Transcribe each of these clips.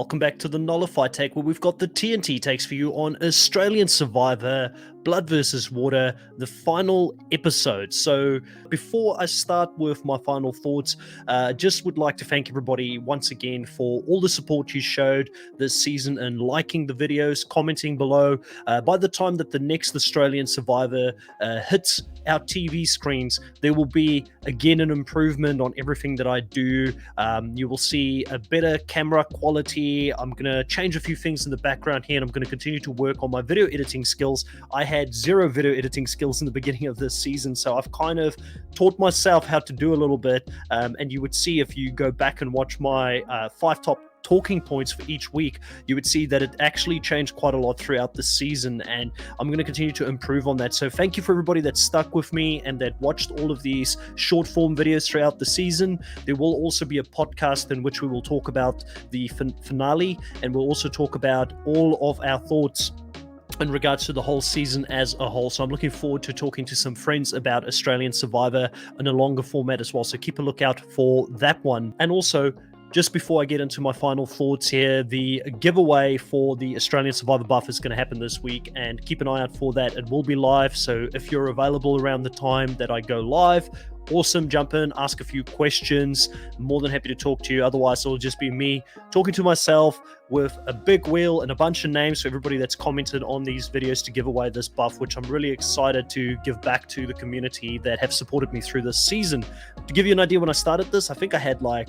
Welcome back to the Nullify take, where we've got the TNT takes for you on Australian Survivor, Blood versus Water, the final episode. So before I start with my final thoughts, just would like to thank everybody once again for all the support you showed this season and liking the videos, commenting below. By the time that the next Australian Survivor hits our TV screens, there will be again an improvement on everything that I do. You will see a better camera quality. I'm going to change a few things in the background here, and I'm going to continue to work on my video editing skills. I had zero video editing skills in the beginning of this season, so I've kind of taught myself how to do a little bit, and you would see if you go back and watch my 5 top talking points for each week, you would see that it actually changed quite a lot throughout the season, and I'm going to continue to improve on that. So thank you for everybody that stuck with me and that watched all of these short form videos throughout the season. There will also be a podcast in which we will talk about the finale, and we'll also talk about all of our thoughts in regards to the whole season as a whole. So I'm looking forward to talking to some friends about Australian Survivor in a longer format as well, so keep a lookout for that one. And also, just before I get into my final thoughts here, the giveaway for the Australian Survivor buff is going to happen this week, and keep an eye out for that. It will be live, so if you're available around the time that I go live, awesome, jump in, ask a few questions. I'm more than happy to talk to you. Otherwise, it'll just be me talking to myself with a big wheel and a bunch of names for everybody that's commented on these videos to give away this buff, which I'm really excited to give back to the community that have supported me through this season. To give you an idea, when I started this, I think I had like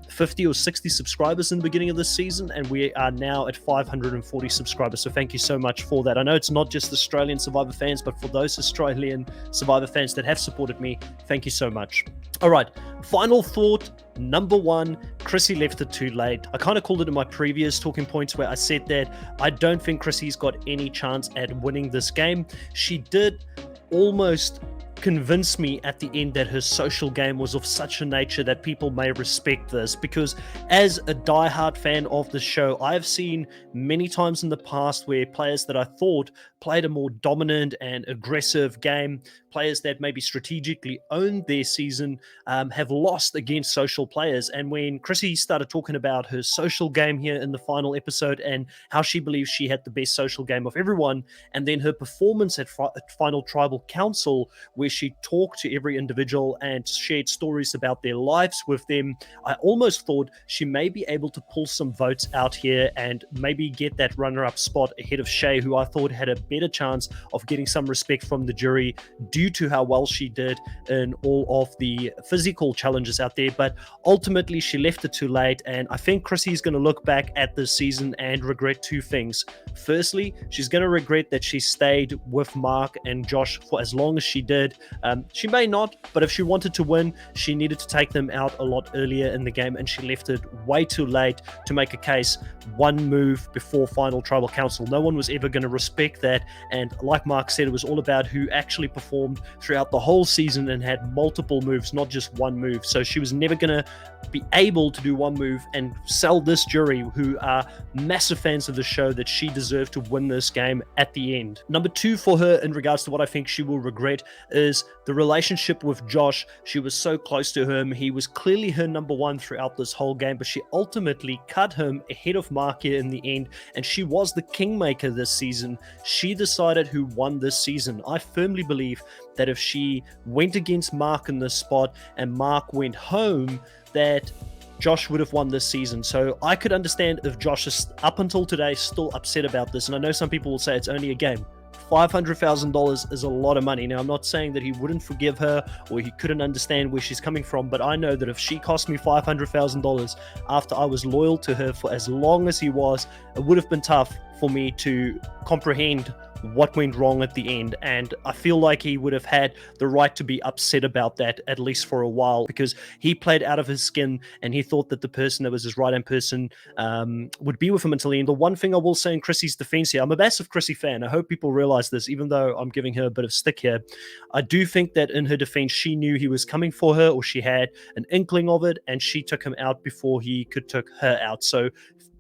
50 or 60 subscribers in the beginning of this season, and we are now at 540 subscribers. So thank you so much for that. I know it's not just Australian Survivor fans, but for those Australian Survivor fans that have supported me, thank you so much. All right, final thought. Number one, Chrissy left it too late. I kind of called it in my previous talking points where I said that I don't think Chrissy's got any chance at winning this game. She did almost convince me at the end that her social game was of such a nature that people may respect this, because as a diehard fan of the show, I have seen many times in the past where players that I thought played a more dominant and aggressive game, players that maybe strategically owned their season, have lost against social players. And when Chrissy started talking about her social game here in the final episode and how she believes she had the best social game of everyone, and then her performance at Final Tribal Council, where she talked to every individual and shared stories about their lives with them, I almost thought she may be able to pull some votes out here and maybe get that runner-up spot ahead of Shay, who I thought had a better chance of getting some respect from the jury due to how well she did in all of the physical challenges out there. But ultimately she left it too late, and I think Chrissy's going to look back at this season and regret two things. Firstly, she's going to regret that she stayed with Mark and Josh for as long as she did. She may not, but if she wanted to win, she needed to take them out a lot earlier in the game, and she left it way too late to make a case one move before Final Tribal Council. No one was ever going to respect that, and like Mark said, it was all about who actually performed throughout the whole season and had multiple moves, not just one move. So she was never going to be able to do one move and sell this jury, who are massive fans of the show, that she deserved to win this game at the end. Number two for her, in regards to what I think she will regret, is the relationship with Josh. She was so close to him. He was clearly her number one throughout this whole game, but she ultimately cut him ahead of Mark here in the end, and she was the kingmaker this season. She decided who won this season. I firmly believe that if she went against Mark in this spot and Mark went home, that Josh would have won this season. So I could understand if Josh is up until today still upset about this, and I know some people will say it's only a game. $500,000 is a lot of money. Now, I'm not saying that he wouldn't forgive her or he couldn't understand where she's coming from, but I know that if she cost me $500,000 after I was loyal to her for as long as he was, it would have been tough for me to comprehend what went wrong at the end. And I feel like he would have had the right to be upset about that, at least for a while, because he played out of his skin and he thought that the person that was his right-hand person would be with him until the end. The one thing I will say in Chrissy's defense here, I'm a massive Chrissy fan. I hope people realize this, even though I'm giving her a bit of stick here. I do think that in her defense, she knew he was coming for her, or she had an inkling of it, and she took him out before he could take her out. So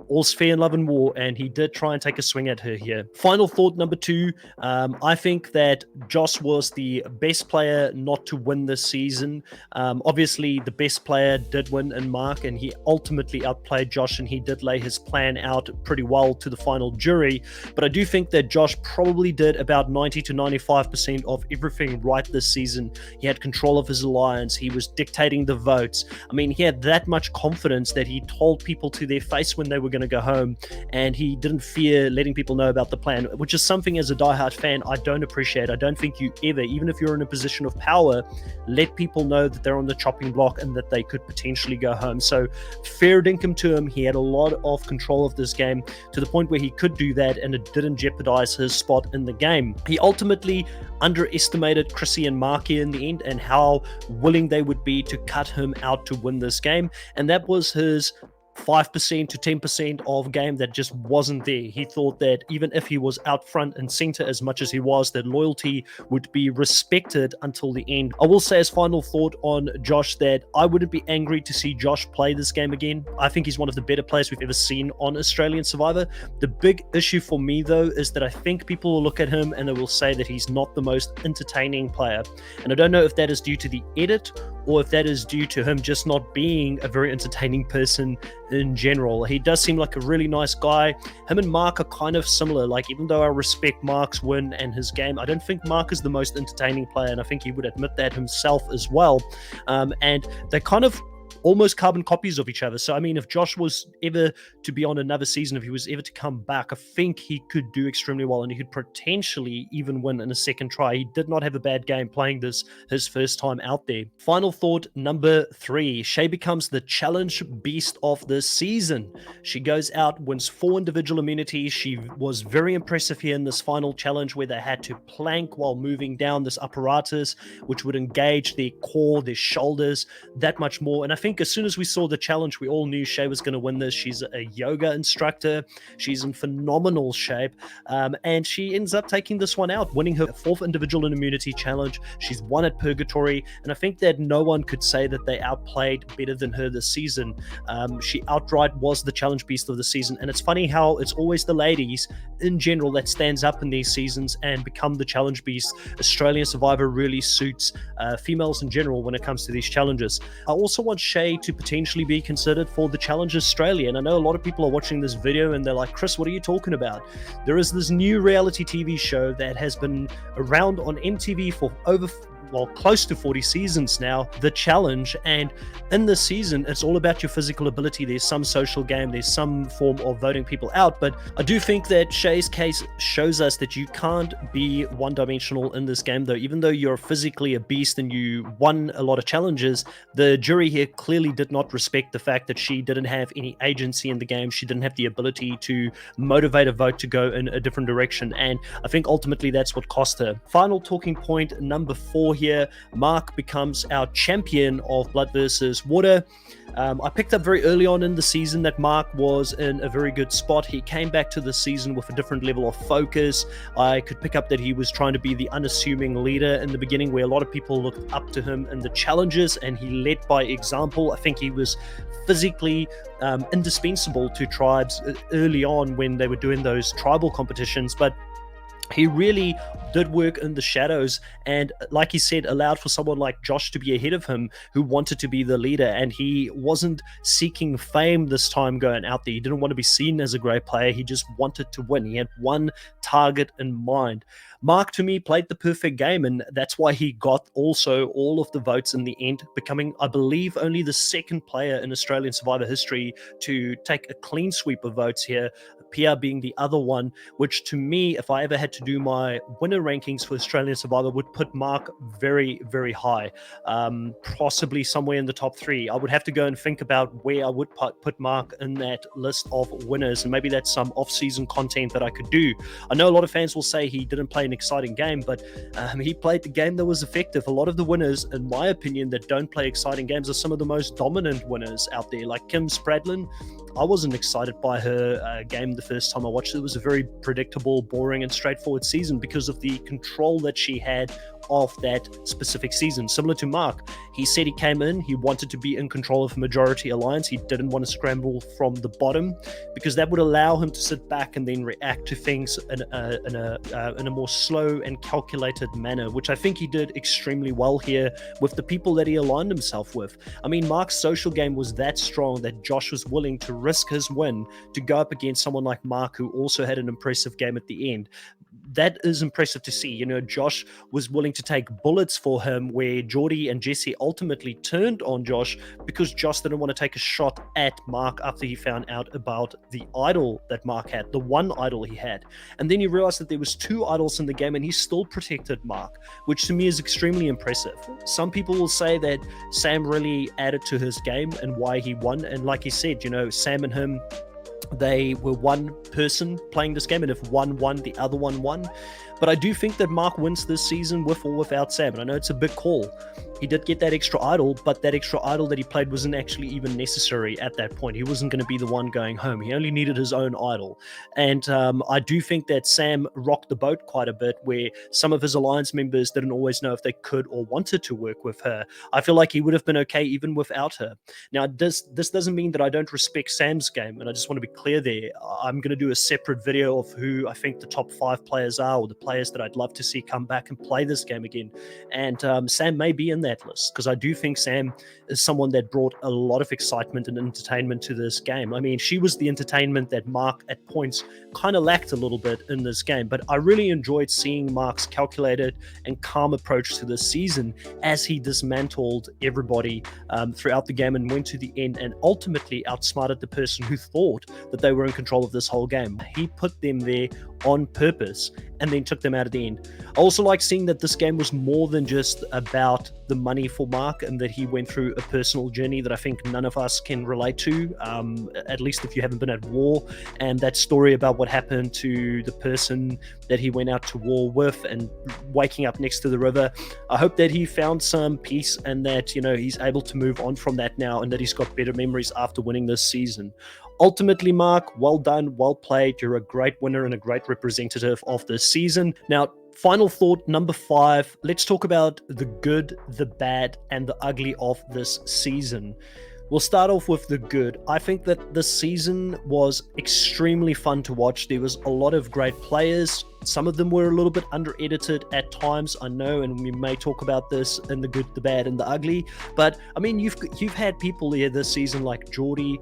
all's fair in love and war, and he did try and take a swing at her here. Final thought number 2. I think that Josh was the best player not to win this season. Obviously, the best player did win in Mark, and he ultimately outplayed Josh, and he did lay his plan out pretty well to the final jury. But I do think that Josh probably did about 90 to 95% of everything right this season. He had control of his alliance. He was dictating the votes. I mean, he had that much confidence that he told people to their face when they were going to go home, and he didn't fear letting people know about the plan, which is something as a diehard fan I don't appreciate. I don't think you ever, even if you're in a position of power, let people know that they're on the chopping block and that they could potentially go home. So fair dinkum to him. He had a lot of control of this game to the point where he could do that, and it didn't jeopardize his spot in the game. He ultimately underestimated Chrissy and Marky in the end, and how willing they would be to cut him out to win this game, and that was his 5% to 10% of game that just wasn't there. He thought that even if he was out front and center as much as he was, that loyalty would be respected until the end. I will say as final thought on Josh that I wouldn't be angry to see Josh play this game again. I think he's one of the better players we've ever seen on Australian Survivor. The big issue for me though is that I think people will look at him and they will say that he's not the most entertaining player. And I don't know if that is due to the edit or if that is due to him just not being a very entertaining person in general. He does seem like a really nice guy. Him and Mark are kind of similar. Like, even though I respect Mark's win and his game, I don't think Mark is the most entertaining player, and I think he would admit that himself as well. And they kind of almost carbon copies of each other. So, I mean, if Josh was ever to be on another season, if he was ever to come back, I think he could do extremely well, and he could potentially even win in a second try. He did not have a bad game playing this his first time out there. Final thought number 3. Shay becomes the challenge beast of the season. She goes out, wins 4 individual immunities. She was very impressive here in this final challenge where they had to plank while moving down this apparatus, which would engage their core, their shoulders, that much more. And I think as soon as we saw the challenge, we all knew Shay was going to win this. She's a yoga instructor. She's in phenomenal shape. And she ends up taking this one out, winning her 4th individual immunity challenge. She's won at Purgatory. And I think that no one could say that they outplayed better than her this season. She outright was the challenge beast of the season. And it's funny how it's always the ladies in general that stands up in these seasons and become the challenge beast. Australian Survivor really suits females in general when it comes to these challenges. I also want Shay to potentially be considered for the Challenge Australia. And I know a lot of people are watching this video and they're like, Chris, what are you talking about? There is this new reality TV show that has been around on MTV for close to 40 seasons now, The Challenge. And in this season, it's all about your physical ability. There's some social game, there's some form of voting people out. But I do think that Shay's case shows us that you can't be one-dimensional in this game, though. Even though you're physically a beast and you won a lot of challenges, the jury here clearly did not respect the fact that she didn't have any agency in the game. She didn't have the ability to motivate a vote to go in a different direction. And I think ultimately that's what cost her. Final talking point number 4 here. Mark becomes our champion of Blood versus Water. I picked up very early on in the season that Mark was in a very good spot. He came back to the season with a different level of focus. I could pick up that he was trying to be the unassuming leader in the beginning, where a lot of people looked up to him in the challenges, and he led by example. I think he was physically indispensable to tribes early on when they were doing those tribal competitions, but he really did work in the shadows, and like he said, allowed for someone like Josh to be ahead of him, who wanted to be the leader. And he wasn't seeking fame this time going out there. He didn't want to be seen as a great player. He just wanted to win. He had one target in mind. Mark, to me, played the perfect game, and that's why he got also all of the votes in the end, becoming, I believe, only the 2nd player in Australian Survivor history to take a clean sweep of votes here, Pia being the other one, which to me, if I ever had to do my winner rankings for Australian Survivor, would put Mark very, very high, possibly somewhere in the top 3. I would have to go and think about where I would put Mark in that list of winners, and maybe that's some off-season content that I could do. I know a lot of fans will say he didn't play an exciting game, but he played the game that was effective. A lot of the winners, in my opinion, that don't play exciting games are some of the most dominant winners out there, like Kim Spradlin. I wasn't excited by her game the first time I watched it. It was a very predictable, boring, and straightforward season because of the control that she had of that specific season. Similar to Mark, he said he came in, he wanted to be in control of a majority alliance. He didn't want to scramble from the bottom because that would allow him to sit back and then react to things in a more slow and calculated manner, which I think he did extremely well here with the people that he aligned himself with. I mean, Mark's social game was that strong that Josh was willing to risk his win to go up against someone like Mark, who also had an impressive game at the end. That is impressive to see. Josh was willing to take bullets for him, where Geordie and Jesse ultimately turned on Josh because Josh didn't want to take a shot at Mark after he found out about the idol that Mark had, the one idol he had. And then he realized that there was two idols in the game and he still protected Mark, which to me is extremely impressive. Some people will say that Sam really added to his game and why he won. And like he said, Sam and him, they were one person playing this game, and if one won, the other one won. But I do think that Mark wins this season with or without Sam, and I know it's a big call. He did get that extra idol, but that extra idol that he played wasn't actually even necessary at that point. He wasn't going to be the one going home. He only needed his own idol. And I do think that Sam rocked the boat quite a bit, where some of his alliance members didn't always know if they could or wanted to work with her. I feel like he would have been okay even without her. Now, this doesn't mean that I don't respect Sam's game, and I just want to be clear there. I'm going to do a separate video of who I think the top 5 players are, or the players that I'd love to see come back and play this game again. And Sam may be in that list, because I do think Sam is someone that brought a lot of excitement and entertainment to this game. I mean, she was the entertainment that Mark at points kind of lacked a little bit in this game, but I really enjoyed seeing Mark's calculated and calm approach to this season as he dismantled everybody throughout the game and went to the end and ultimately outsmarted the person who thought that they were in control of this whole game. He put them there on purpose and then took them out at the end. I also like seeing that this game was more than just about the money for Mark, and that he went through a personal journey that I think none of us can relate to, at least if you haven't been at war. And that story about what happened to the person that he went out to war with and waking up next to the river, I hope that he found some peace and that, he's able to move on from that now, and that he's got better memories after winning this season. Ultimately, Mark, well done, well played. You're a great winner and a great representative of this season. Now, final thought, number 5. Let's talk about the good, the bad, and the ugly of this season. We'll start off with the good. I think that this season was extremely fun to watch. There was a lot of great players. Some of them were a little bit under-edited at times, I know, and we may talk about this in the good, the bad, and the ugly. But, I mean, you've had people here this season like Geordie,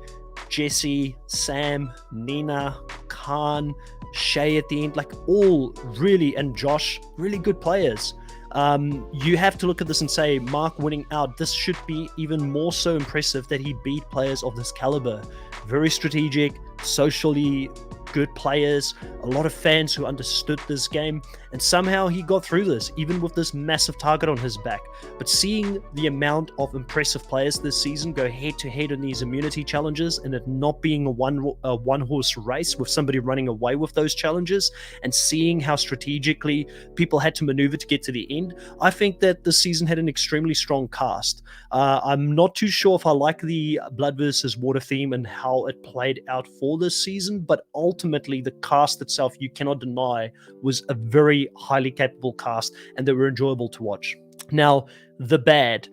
Jesse, Sam, Nina, Khan, Shay at the end, like all really, and Josh, really good players. You have to look at this and say, Mark winning out, this should be even more so impressive that he beat players of this caliber. Very strategic, socially good players, a lot of fans who understood this game, and somehow he got through this, even with this massive target on his back. But seeing the amount of impressive players this season go head-to-head in these immunity challenges, and it not being a one-horse race with somebody running away with those challenges, and seeing how strategically people had to maneuver to get to the end, I think that this season had an extremely strong cast. I'm not too sure if I like the Blood versus Water theme and how it played out for this season, but ultimately the cast itself, you cannot deny, was a very highly capable cast, and they were enjoyable to watch. Now, the bad.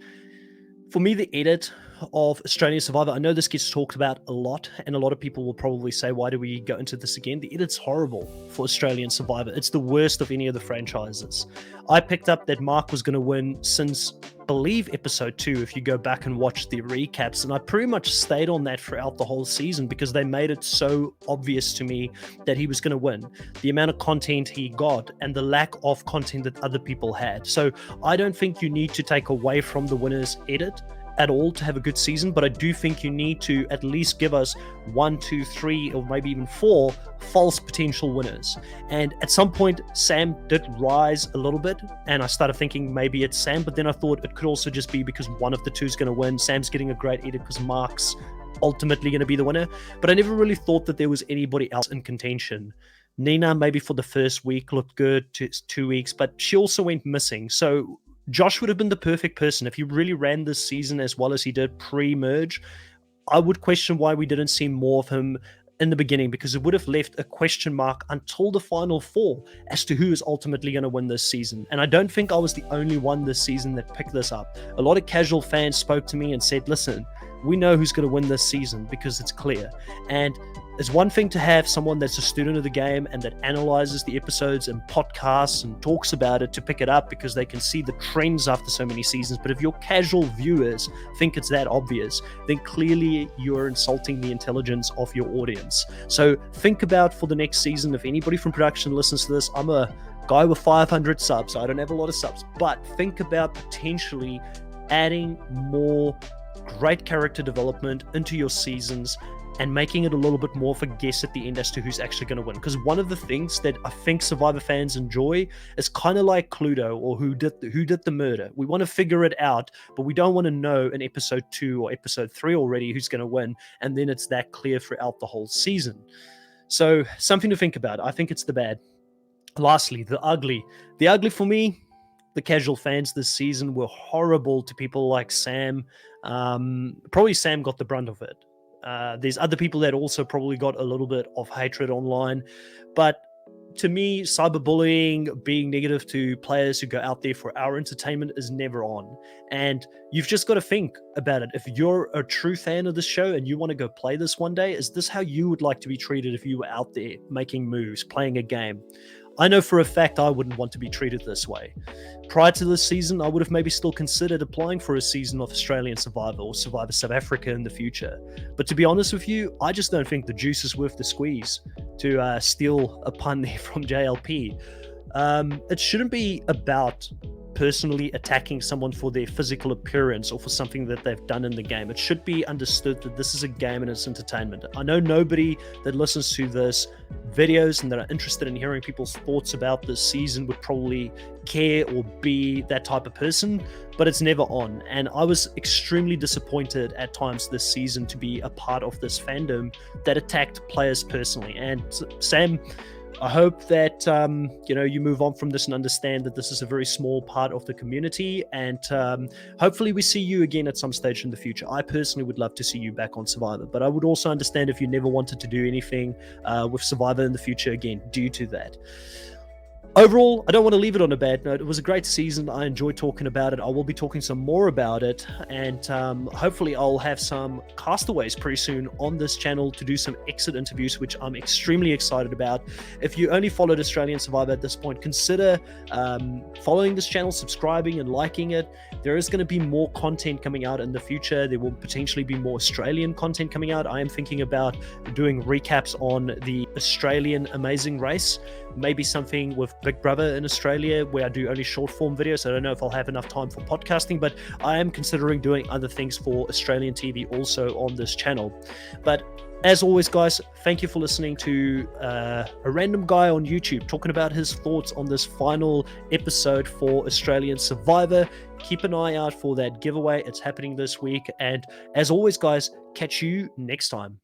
For me, the edit of Australian Survivor, I know this gets talked about a lot, and a lot of people will probably say, why do we go into this again? The edit's horrible for Australian Survivor. It's the worst of any of the franchises. I picked up that Mark was going to win since, I believe, episode 2, if you go back and watch the recaps, and I pretty much stayed on that throughout the whole season because they made it so obvious to me that he was going to win. The amount of content he got and the lack of content that other people had. So I don't think you need to take away from the winner's edit at all to have a good season, but I do think you need to at least give us 1, 2, 3, or maybe even 4 false potential winners. And at some point, Sam did rise a little bit, and I started thinking maybe it's Sam, but then I thought it could also just be because one of the two is going to win. Sam's getting a great edit because Mark's ultimately going to be the winner, but I never really thought that there was anybody else in contention. Nina, maybe for the first week, looked good, 2 weeks, but she also went missing. So Josh would have been the perfect person if he really ran this season as well as he did pre-merge. I would question why we didn't see more of him in the beginning, because it would have left a question mark until the final four as to who is ultimately going to win this season. And I don't think I was the only one this season that picked this up. A lot of casual fans spoke to me and said, listen, we know who's going to win this season because it's clear. And it's one thing to have someone that's a student of the game and that analyzes the episodes and podcasts and talks about it to pick it up because they can see the trends after so many seasons. But if your casual viewers think it's that obvious, then clearly you're insulting the intelligence of your audience. So think about, for the next season, if anybody from production listens to this, I'm a guy with 500 subs. I don't have a lot of subs, but think about potentially adding more great character development into your seasons and making it a little bit more of a guess at the end as to who's actually going to win. Because one of the things that I think Survivor fans enjoy is kind of like Cluedo or who did the murder. We want to figure it out, but we don't want to know in episode 2 or episode 3 already who's going to win, and then it's that clear throughout the whole season. So something to think about. I think it's the bad. Lastly, the ugly. The ugly for me, the casual fans this season were horrible to people like Sam. Probably Sam got the brunt of it. There's other people that also probably got a little bit of hatred online. But to me, cyberbullying, being negative to players who go out there for our entertainment is never on. And you've just got to think about it. If you're a true fan of this show and you want to go play this one day, is this how you would like to be treated if you were out there making moves, playing a game? I know for a fact I wouldn't want to be treated this way. Prior to this season, I would have maybe still considered applying for a season of Australian Survivor or Survivor South Africa in the future. But to be honest with you, I just don't think the juice is worth the squeeze, to steal a pun there from JLP. It shouldn't be about personally attacking someone for their physical appearance or for something that they've done in the game. It should be understood that this is a game and it's entertainment. I know nobody that listens to this videos and that are interested in hearing people's thoughts about this season would probably care or be that type of person, but it's never on. And I was extremely disappointed at times this season to be a part of this fandom that attacked players personally. And Sam, I hope that you move on from this and understand that this is a very small part of the community, and hopefully we see you again at some stage in the future. I personally would love to see you back on Survivor, but I would also understand if you never wanted to do anything with Survivor in the future again due to that. Overall, I don't want to leave it on a bad note. It was a great season. I enjoyed talking about it. I will be talking some more about it, and hopefully I'll have some castaways pretty soon on this channel to do some exit interviews, which I'm extremely excited about. If you only followed Australian Survivor at this point, consider following this channel, subscribing and liking it. There is going to be more content coming out in the future. There will potentially be more Australian content coming out. I am thinking about doing recaps on the Australian Amazing Race, maybe something with Big Brother in Australia where I do only short form videos. I don't know if I'll have enough time for podcasting, but I am considering doing other things for Australian TV also on this channel. But as always, guys, thank you for listening to a random guy on YouTube talking about his thoughts on this final episode for Australian Survivor. Keep an eye out for that giveaway. It's happening this week. And as always, guys, catch you next time.